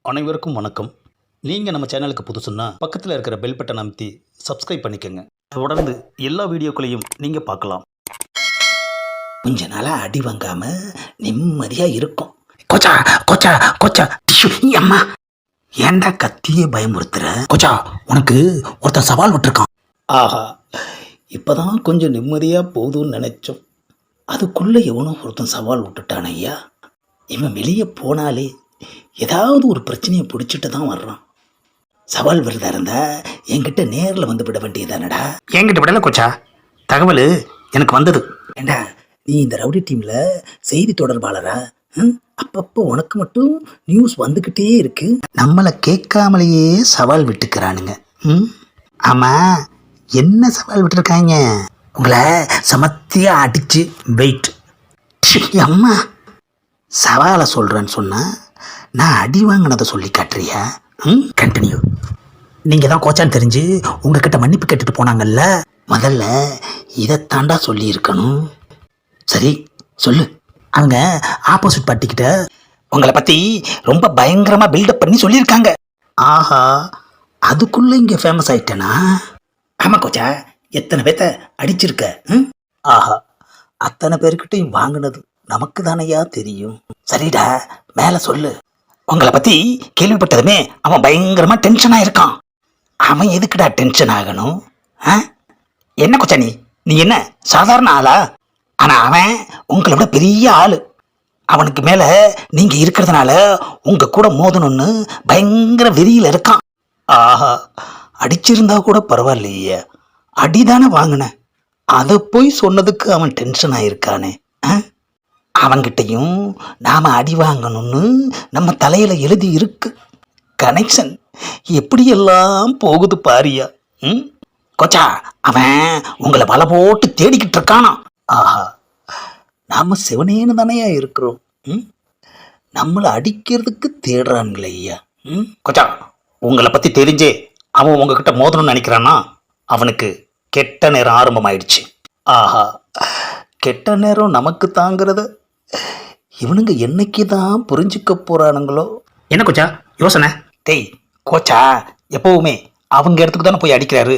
அனைவருக்கும் வணக்கம். நீங்கள் நம்ம சேனலுக்கு புதுசுன்னா பக்கத்தில் இருக்கிற பெல் பட்டன் அமைத்தி சப்ஸ்கிரைப் பண்ணிக்கோங்க. தொடர்ந்து எல்லா வீடியோக்களையும் நீங்கள் பார்க்கலாம். கொஞ்ச நாளாக அடி வாங்காம நிம்மதியாக இருக்கும். கொச்சா கொச்சா கொச்சா டிஷ்யூ அம்மா, ஏன்டா கத்தியே பயமுறுத்துற? கொச்சா, உனக்கு ஒருத்தன் சவால் விட்டுருக்கான். ஆஹா, இப்போதான் கொஞ்சம் நிம்மதியாக போகுதுன்னு நினச்சோம். அதுக்குள்ளே எவனோ ஒருத்தன் சவால் விட்டுட்டான் ஐயா. இவன் வெளியே போனாலே ஏதாவது ஒரு பிரச்சனையை பிடிச்சிட்டு தான் வர்றான். சவால் விரதா இருந்தா என்கிட்ட நேரில் வந்து விட வேண்டியதானடா. என்கிட்ட விடலை கொச்சா, தகவல் எனக்கு வந்தது. ஏண்டா, நீ இந்த ரவுடி டீமில் செய்தி தொடர்பாளரா? அப்பப்போ உனக்கு மட்டும் நியூஸ் வந்துக்கிட்டே இருக்கு. நம்மளை கேட்காமலேயே சவால் விட்டுக்கிறானுங்க. ஆமாம், என்ன சவால் விட்டுருக்காங்க? உங்களை சமத்தியாக அடித்து வெயிட். அம்மா, சவாலை சொல்கிறேன்னு சொன்னால் நான் அடி வாங்கினதை சொல்லி காட்டுறியா? கண்டினியூ. நீங்கள் தான் கோச்சான்னு தெரிஞ்சு உங்ககிட்ட மன்னிப்பு கேட்டுட்டு போனாங்கல்ல, முதல்ல இதைத்தாண்டா சொல்லியிருக்கணும். சரி சொல்லு. அவங்க ஆப்போசிட் பார்ட்டிக்கிட்ட உங்களை பற்றி ரொம்ப பயங்கரமாக பில்டப் பண்ணி சொல்லியிருக்காங்க. ஆஹா, அதுக்குள்ளே இங்கே ஃபேமஸ் ஆகிட்டேனா? ஆமாம் கோச்சா, எத்தனை பேர்த்த அடிச்சிருக்க? ஆஹா, அத்தனை பேர்கிட்டையும் வாங்கினது நமக்கு தானையா தெரியும். சரிடா, மேலே சொல்லு. உங்களை பற்றி கேள்விப்பட்டதுமே அவன் பயங்கரமாக டென்ஷனாக இருக்கான். அவன் எதுக்குடா டென்ஷன் ஆகணும்? என்ன கொச்சா, நீ என்ன சாதாரண ஆளா? ஆனால் அவன் உங்களை விட பெரிய ஆள். அவனுக்கு மேலே நீங்கள் இருக்கிறதுனால உங்கள் கூட மோதணும்னு பயங்கர வெறியில் இருக்கான். ஆஹா, அடிச்சிருந்தா கூட பரவாயில்லையே, அடிதானே வாங்கினேன், அதை போய் சொன்னதுக்கு அவன் டென்ஷன் ஆகிருக்கானே. அவன்கிட்டையும் நாம் அடி வாங்கணும்னு நம்ம தலையில் எழுதி இருக்கு. கனெக்ஷன் எப்படியெல்லாம் போகுது பாரியா. கொச்சா, அவன் உங்களை வலை போட்டு தேடிக்கிட்டு இருக்கானா? ஆஹா, நாம் சிவனேன்னு தானையா இருக்கிறோம். நம்மளை அடிக்கிறதுக்கு தேடுறான்களே ஐயா. கொச்சா, உங்களை பற்றி தெரிஞ்சே அவன் உங்ககிட்ட மோதணும்னு நினைக்கிறான்னா அவனுக்கு கெட்ட நேரம் ஆரம்பமாயிடுச்சு. ஆஹா, கெட்ட நேரம் நமக்கு தாங்கிறத இவனுங்க என்னைக்கு தான் புரிஞ்சுக்க போகிறானுங்களோ. என்ன கோச்சா யோசனை? டேய் கோச்சா, எப்போவுமே அவங்க இடத்துக்கு தானே போய் அடிக்கிறாரு.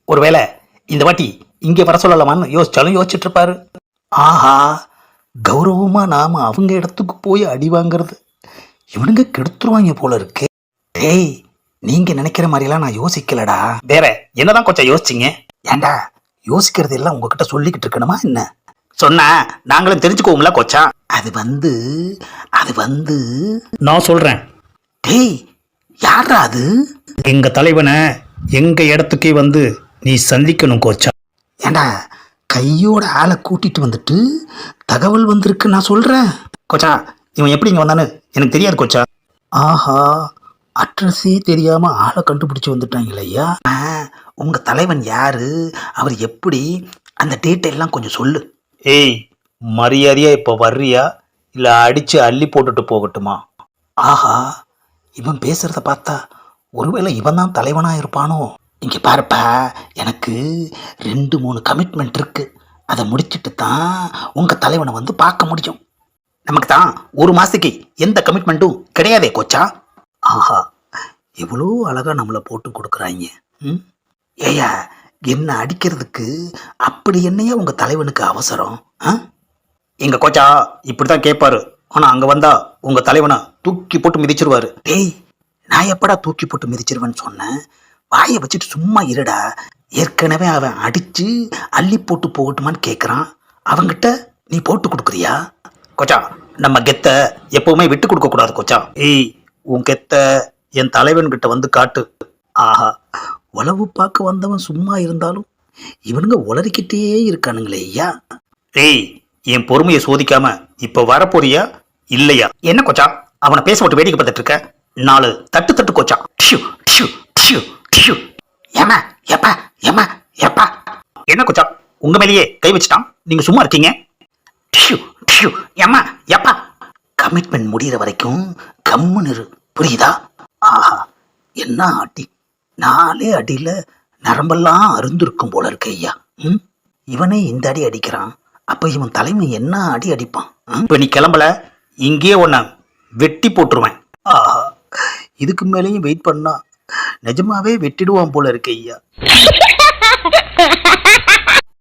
ஒருவேளை இந்த வாட்டி இங்கே வர சொல்லலாமான்னு யோசிச்சாலும் யோசிச்சுட்ருப்பாரு. ஆஹா, கௌரவமாக நாம் அவங்க இடத்துக்கு போய் அடி வாங்கிறது இவனுங்க கெடுத்துருவாங்க போல இருக்கு. டேய், நீங்கள் நினைக்கிற மாதிரிலாம் நான் யோசிக்கலடா. வேற என்னதான் கோச்சா யோசிச்சிங்க? ஏண்டா, யோசிக்கிறது எல்லாம் உங்ககிட்ட சொல்லிக்கிட்டு இருக்கணுமா என்ன? சொன்னா நாங்களும் தெரிஞ்சுக்கோங்களா கோச்சா? அது வந்து நான் சொல்கிறேன். டேய், யாரா அது? எங்கள் தலைவனை எங்கள் இடத்துக்கே வந்து நீ சந்திக்கணும் கோச்சா. ஏண்டா, கையோட ஆளை கூட்டிட்டு வந்துட்டு தகவல் வந்திருக்கு நான் சொல்கிறேன். கோச்சா, இவன் எப்படி இங்கே வந்தான்னு எனக்கு தெரியாது கோச்சா. ஆஹா, அட்ரஸே தெரியாமல் ஆளை கண்டுபிடிச்சி வந்துட்டாங்களே ஐயா. உங்கள் தலைவன் யாரு, அவர் எப்படி, அந்த டீட்டெயிலாம் கொஞ்சம் சொல்லு. ஏய், மரியாதையா இப்போ வர்றியா இல்லை அடித்து அள்ளி போட்டுட்டு போகட்டுமா? ஆஹா, இவன் பேசுகிறத பார்த்தா ஒருவேளை இவன் தான் தலைவனாக இருப்பானோ? இங்கே பாருப்பா, எனக்கு 2-3 கமிட்மெண்ட் இருக்குது. அதை முடிச்சுட்டு தான் உங்கள் தலைவனை வந்து பார்க்க முடியும். நமக்கு தான் ஒரு மாதத்துக்கு எந்த கமிட்மெண்ட்டும் கிடையாதே கோச்சா. ஆஹா, எவ்வளோ அழகாக நம்மளை போட்டு கொடுக்குறாங்க. ஏயா, என்ன அடிக்கிறதுக்கு அப்படி என்னையா உங்கள் தலைவனுக்கு அவசரம்? எங்கள் கோச்சா இப்படி தான் கேட்பாரு. ஆனால் அங்கே வந்தா உங்கள் தலைவனை தூக்கி போட்டு மிதிச்சிருவாரு. டேய், நான் எப்படா தூக்கி போட்டு மிதிச்சிருவேன்னு சொன்னேன்? வாயை வச்சுட்டு சும்மா இருடா. ஏற்கனவே அவன் அடித்து அள்ளி போட்டு போகட்டுமான்னு கேட்குறான். அவங்கிட்ட நீ போட்டு கொடுக்குறியா? கோச்சா, நம்ம கெத்தை எப்போவுமே விட்டு கொடுக்கக்கூடாது கோச்சா. ஏய், உன் கெத்தை என் தலைவன்கிட்ட வந்து காட்டு. ஆஹா, உளவு பார்க்க வந்தவன் சும்மா இருந்தாலும் இவனுங்க உளறிக்கிட்டே இருக்கானுங்களே ஐயா. ஏய், என் பொறுமையை சோதிக்காம இப்போ வரப்போறியா இல்லையா? என்ன கோச்சா, அவனை பேச விட்டு வேடிக்கை பார்த்துட்டு இருக்க? 4 தட்டு கோச்சா. Tissue tissue tissue tissue. ஏமா எப்பா ஏமா எப்பா. என்ன கோச்சா, உங்க மேலேயே கை வச்சுட்டான், நீங்க சும்மா இருக்கீங்க? டிஷ்யூ டிஷ்யூ ஏமா எப்பா. கமிட்மெண்ட் முடிகிற வரைக்கும் கம்முன்னு இரு, புரியுதா? ஆஹா, என்ன அடி! 4 அடியில் நரம்பெல்லாம் அருந்திருக்கும் போல இருக்கு ஐயா. இவனே இந்த அடி அடிக்கிறான், அப்போ இவன் தலைமை என்ன அடி அடிப்பான்? இப்போ நீ கிளம்பல, இங்கேயே உன்னை வெட்டி போட்டுருவேன். ஆஹா, இதுக்கு மேலேயும் வெயிட் பண்ணா நிஜமாவே வெட்டிடுவான் போல இருக்கு ஐயா.